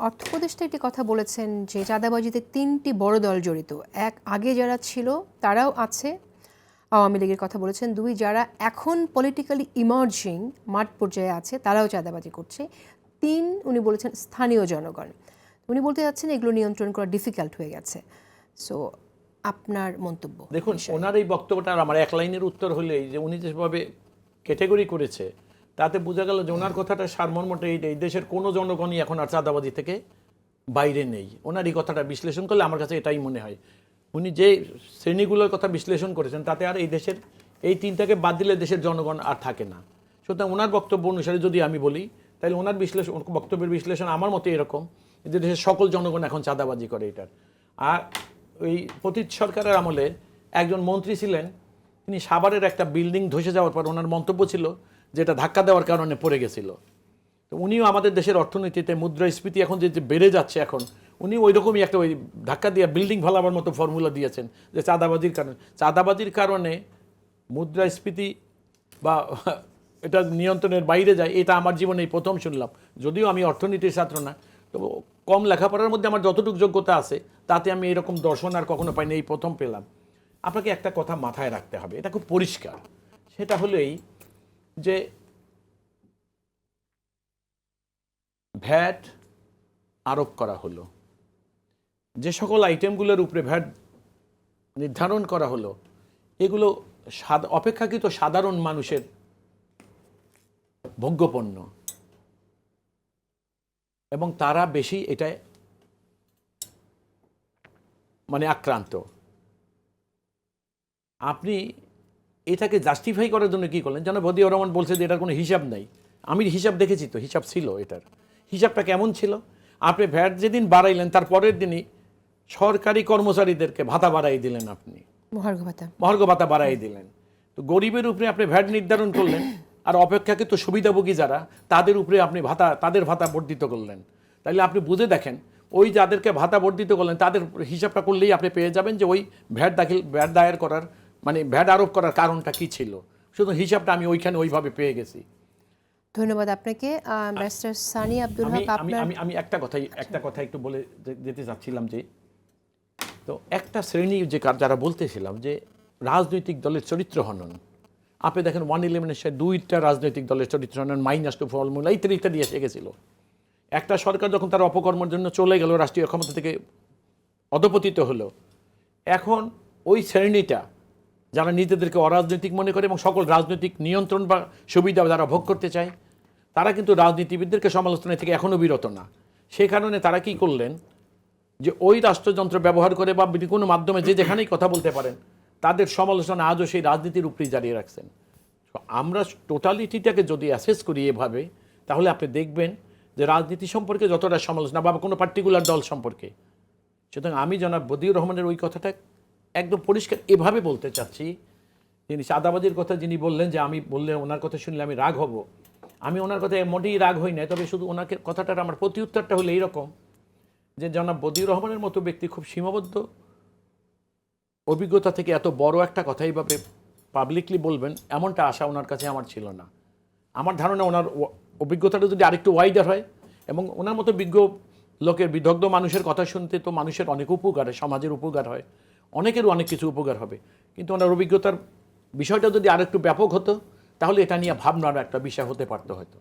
অর্থ উপদেষ্টা একটি কথা বলেছেন যে চাঁদাবাজিতে 3টি বড় দল জড়িত। এক, আগে যারা ছিল তারাও আছে, আওয়ামী লীগের কথা বলেছেন। 2, যারা এখন পলিটিক্যালি ইমার্জিং মাঠ পর্যায়ে আছে তারাও চাঁদাবাজি করছে। 3, উনি বলেছেন স্থানীয় জনগণ। উনি বলতে যাচ্ছেন এগুলো নিয়ন্ত্রণ করা ডিফিকাল্ট হয়ে গেছে। সো আপনার মন্তব্য? দেখুন, ওনার এই বক্তব্যটার আমার এক লাইনের উত্তর হলেই যে উনি যেভাবে ক্যাটেগরি করেছে তাতে বোঝা গেল যে ওনার কথাটা সারমর্মটা এই দেশের কোনো জনগণই এখন আর চাঁদাবাজি থেকে বাইরে নেই। ওনার এই কথাটা বিশ্লেষণ করলে আমার কাছে এটাই মনে হয়। উনি যে শ্রেণীগুলোর কথা বিশ্লেষণ করেছেন তাতে আর এই দেশের এই 3টাকে বাদ দিলে দেশের জনগণ আর থাকে না। সুতরাং ওনার বক্তব্য অনুসারে যদি আমি বলি তাহলে ওনার বক্তব্যের বিশ্লেষণ আমার মতে এরকম যে দেশের সকল জনগণ এখন চাঁদাবাজি করে এটার। আর ওই পতিত সরকারের আমলে একজন মন্ত্রী ছিলেন, তিনি সাভারের একটা বিল্ডিং ধসে যাওয়ার পর ওনার মন্তব্য ছিল যেটা ধাক্কা দেওয়ার কারণে পড়ে গেছিল। তো উনিও আমাদের দেশের অর্থনীতিতে মুদ্রাস্ফীতি এখন যে বেড়ে যাচ্ছে, এখন উনি ওই রকমই একটা ওই ধাক্কা দিয়ে বিল্ডিং ভালাবার মতো ফর্মুলা দিয়েছেন যে চাঁদাবাজির কারণে মুদ্রাস্ফীতি বা এটা নিয়ন্ত্রণের বাইরে যায়, এটা আমার জীবনে এই প্রথম শুনলাম। যদিও আমি অর্থনীতির ছাত্র না, তো কম লেখাপড়ার মধ্যে আমার যতটুকু যোগ্যতা আছে তাতে আমি এরকম দর্শন আর কখনো পাইনি, এই প্রথম পেলাম। আপনাকে একটা কথা মাথায় রাখতে হবে, এটা খুব পরিষ্কার। সেটা হলো এই যে ভ্যাট আরোপ করা হলো, যে সকল আইটেমগুলোর উপরে ভ্যাট নির্ধারণ করা হলো এগুলো অপেক্ষাকৃত সাধারণ মানুষের ভোগ্যপণ্য এবং তারা বেশি এটায় মানে আক্রান্ত। আপনি এটাকে জাস্টিফাই করার জন্য কী করলেন? যেন বদিউর রহমান বলছে যে এটার কোনো হিসাব নাই। আমি হিসাব দেখেছি, তো হিসাব ছিল। এটার হিসাবটা কেমন ছিল? আপনি ভ্যাট যেদিন বাড়াইলেন তার পরের দিনই সরকারি কর্মচারীদেরকে ভাতা বাড়াই দিলেন, আপনি মহার্ঘ ভাতা বাড়াই দিলেন। তো গরিবের উপরে আপনি ভ্যাট নির্ধারণ করলেন, আর অপেক্ষাকৃত সুবিধাভোগী যারা তাদের উপরে আপনি তাদের ভাতা বর্ধিত করলেন। তাইলে আপনি বুঝে দেখেন, ওই যাদেরকে ভাতা বর্ধিত করলেন তাদের হিসাবটা করলেই আপনি পেয়ে যাবেন যে ওই ভ্যাট দায়ের করার মানে ভ্যাট আরোপ করার কারণটা কি ছিল। শুধু হিসাবটা আমি ওইখানে ওইভাবে পেয়ে গেছি। ধন্যবাদ আপনাকে। মিস্টার সানি আব্দুল হক, আমি একটা কথা একটু বলে যেতে চাচ্ছিলাম যে, তো একটা শ্রেণী যে যারা বলতেছিলাম যে রাজনৈতিক দলের চরিত্র হনন, আপনি দেখেন 111-এর সাথে 2টা রাজনৈতিক দলের চরিত্র হনন, -2 ফর্মুলা ইত্যাদি দিয়ে এসে গেছিল। একটা সরকার যখন তার অপকর্মের জন্য চলে গেল, রাষ্ট্রীয় ক্ষমতা থেকে অধপতিত হলো, এখন ওই শ্রেণীটা যারা নিজেদেরকে অরাজনৈতিক মনে করে এবং সকল রাজনৈতিক নিয়ন্ত্রণ বা সুবিধা যারা ভোগ করতে চায়, তারা কিন্তু রাজনীতিবিদদেরকে সমালোচনা থেকে এখনও বিরত না। সে কারণে তারা কি করলেন যে ওই রাষ্ট্রযন্ত্র ব্যবহার করে বা কোনো মাধ্যমে যে যেখানেই কথা বলতে পারেন তাদের সমালোচনা আজও সেই রাজনীতির উপরেই জারিয়ে রাখছেন। আমরা টোটালিটিটাকে যদি অ্যাসেস করি এভাবে, তাহলে আপনি দেখবেন যে রাজনীতি সম্পর্কে যতটা সমালোচনা বা কোনো পার্টিকুলার দল সম্পর্কে। সুতরাং আমি জনাব বদিউর রহমানের ওই কথাটা একদম পরিষ্কার এভাবে বলতে চাচ্ছি। তিনি চাঁদাবাজির কথা যিনি বললেন যে আমি বললে ওনার কথা শুনলে আমি রাগ হব, আমি ওনার কথায় মোটেই রাগ হই না। তবে শুধু ওনাকে কথাটার আমার প্রতি উত্তরটা হলো এইরকম যে জনাব বদিউর রহমানের মতো ব্যক্তি খুব সীমাবদ্ধ অভিজ্ঞতা থেকে এত বড় একটা কথা এইভাবে পাবলিকলি বলবেন এমনটা আশা ওনার কাছে আমার ছিল না। আমার ধারণা ওনার অভিজ্ঞতাটা যদি আরেকটু ওয়াইডার হয় এবং ওনার মতো বিজ্ঞ লোকের বিদগ্ধ মানুষের কথা শুনতে তো মানুষের অনেক উপকার হয়, সমাজের উপকার হয়, অনেকেরও অনেক কিছু উপকার হবে। কিন্তু ওনার অভিজ্ঞতার বিষয়টা যদি আরেকটু ব্যাপক হতো তাহলে এটা নিয়ে ভাবনার একটা বিষয় হতে পারতো হয়তো।